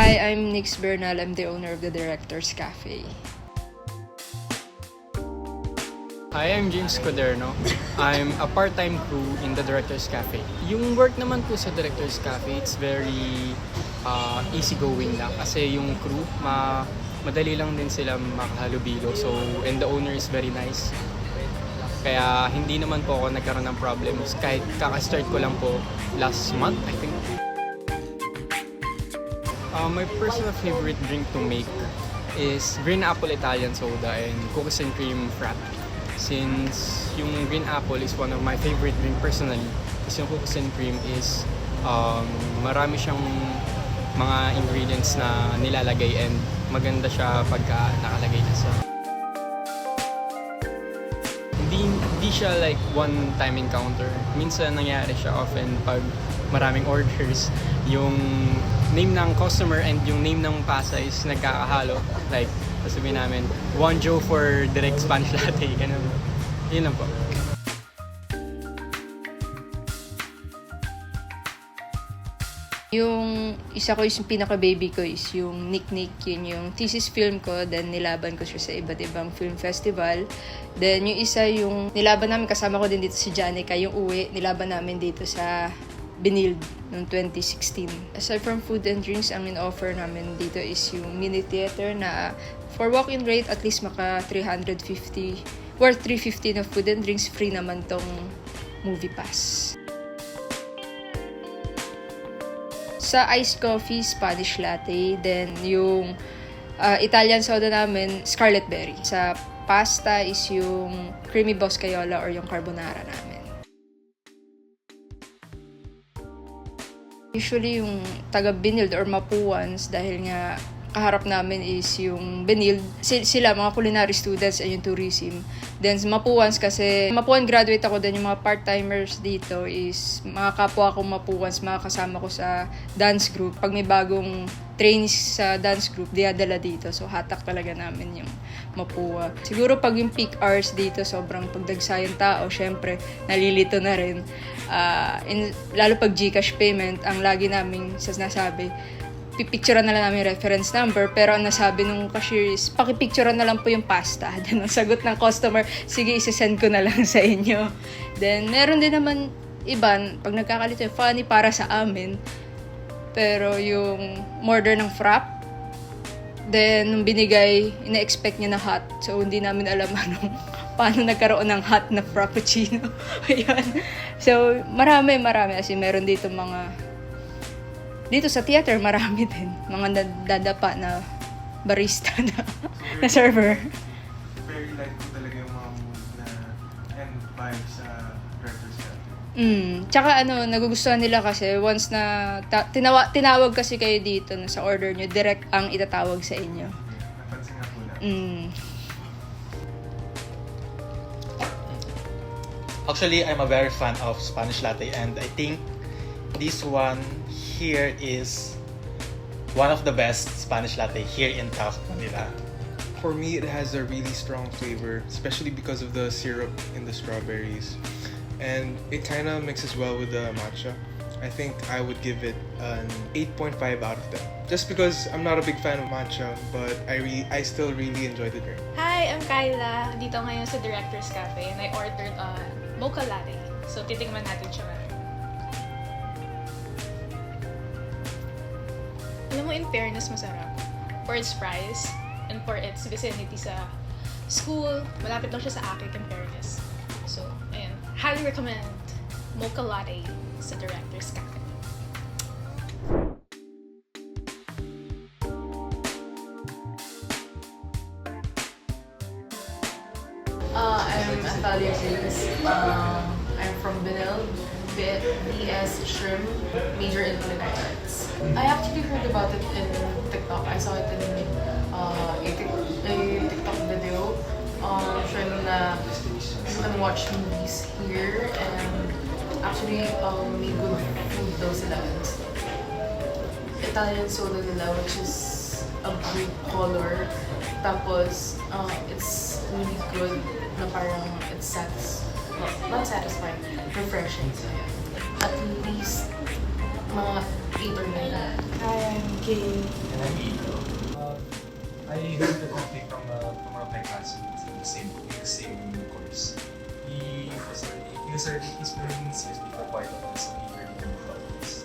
Hi, I'm Nix Bernal. I'm the owner of the Director's Cafe. Hi, I'm James Coderno. I'm a part-time crew in the Director's Cafe. Yung work naman po sa Director's Cafe, it's very easygoing lang. Kasi yung crew, madali lang din sila makahalubilo. So, and the owner is very nice. Kaya hindi naman po ako nagkaroon ng problems. Kahit kaka-start ko lang po last month, I think. My personal favorite drink to make is green apple Italian soda and cookies and cream frap. Since yung green apple is one of my favorite drink personally, kasi yung cookies and cream is marami siyang mga ingredients na nilalagay and maganda siya pagka nakalagay na sa. Hindi siya like one time encounter. Minsan nangyari siya often pag maraming orders, yung name ng customer and yung name ng pasa is nagkakahalo. Like, sabihin namin, one Joe for direct Spanish latte, ganun. Yun lang po. Yung isa ko, yung pinaka-baby ko is yung Nick. Yun yung thesis film ko. Then nilaban ko siya sa iba't ibang film festival. Then yung isa yung nilaban namin, kasama ko din dito si Janica, yung uwi. Nilaban namin dito sa Binild noong 2016. Aside from food and drinks, ang in-offer namin dito is yung mini theater na for walk-in rate at least maka 350 worth 350 na food and drinks, free naman tong movie pass. Sa iced coffee, Spanish latte, then yung Italian soda namin, Scarlet Berry. Sa pasta is yung creamy boscaiola or yung carbonara namin. Usually yung taga Binild or Mapuans, dahil nga kaharap namin is yung Binild. Sila, mga culinary students and yung tourism. Then Mapuans kasi, Mapuan graduate ako, then yung mga part-timers dito is mga kapwa ko Mapuans, mga kasama ko sa dance group. Pag may bagong trainees sa dance group, diadala dito. So hatak talaga namin yung Mapua. Siguro pag yung peak hours dito, sobrang pagdagsayang tao, syempre nalilito na rin. Lalo pag GCash payment, ang lagi naming sinasabi, pipicturean na lang namin reference number, pero ang nasabi nung cashier is, pakipicturean na lang po yung pasta. Then ang sagot ng customer, sige, isasend ko na lang sa inyo. Then meron din naman iban, pag nagkakalito, funny para sa amin, pero yung order ng frap, then nung binigay, ina-expect niya na hot, so hindi namin alam paano nagkaroon ng hot na frappuccino. Ayan. So marami, as in, meron dito dito sa theater, marami din. Mga dadapa na barista na server. Very light po talaga yung mga mood na and vibes sa Director's Cafe. Tsaka nagugustuhan nila kasi once na tinawag kasi kayo dito na sa order nyo, direct ang itatawag sa inyo. Napansin nga po na. Actually, I'm a very fan of Spanish latte, and I think this one here is one of the best Spanish latte here in Taft, Manila. For me, it has a really strong flavor, especially because of the syrup in the strawberries. And it kind of mixes well with the matcha. I think I would give it an 8.5 out of 10. Just because I'm not a big fan of matcha, but I still really enjoy the drink. Hi, I'm Kyla. Dito ngayon sa Director's Cafe and I ordered a mocha latte. So, titingnan natin siya ngayon. Alam mo, in fairness, masarap. For its price and for its vicinity sa school, malapit lang siya sa akin, in fairness. So, ayan. Highly recommend mocha latte sa Director's Cafe. I'm Athalia James. I'm from Benil, BS Shrimp, major in culinary arts. I actually heard about it in TikTok. I saw it in a TikTok video showing that you can watch movies here and actually may good food daw sila. Italian soda nila, which is a blue color. Tapos, it's really good na parang it's not satisfying, refreshing. So, yeah. at least mga 8 or 9. Hi, I'm Kay. And I'm Ito. I heard the coffee from one of my classmates in the same course. He's been in CSB for quite a while, so he really knew about this.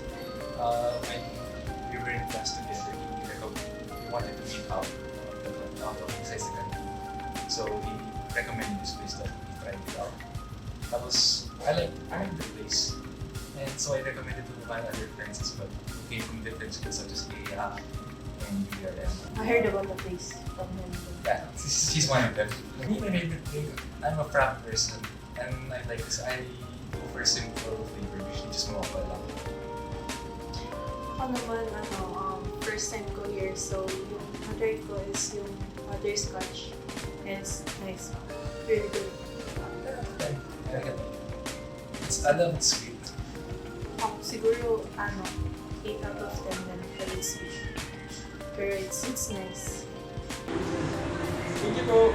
When we were in class together, he wanted to meet out besides the country. So he recommended this place that we tried it out. I like the place. And so I recommended to my other friends as well, who came from different schools such as AIA and URM. I heard about the place from him. Yeah, he's one of them. Me, my favorite thing, I'm a frap person, and I like this. I go for simple flavor, usually just mocha lang. Ako naman, first time ko here, so yung order ko is yung butterscotch. And it's nice. Really good. I like it. I love it sweet. Ako siguro, 8 out of 10 na for it's sweet. Pero it's nice. Thank you po.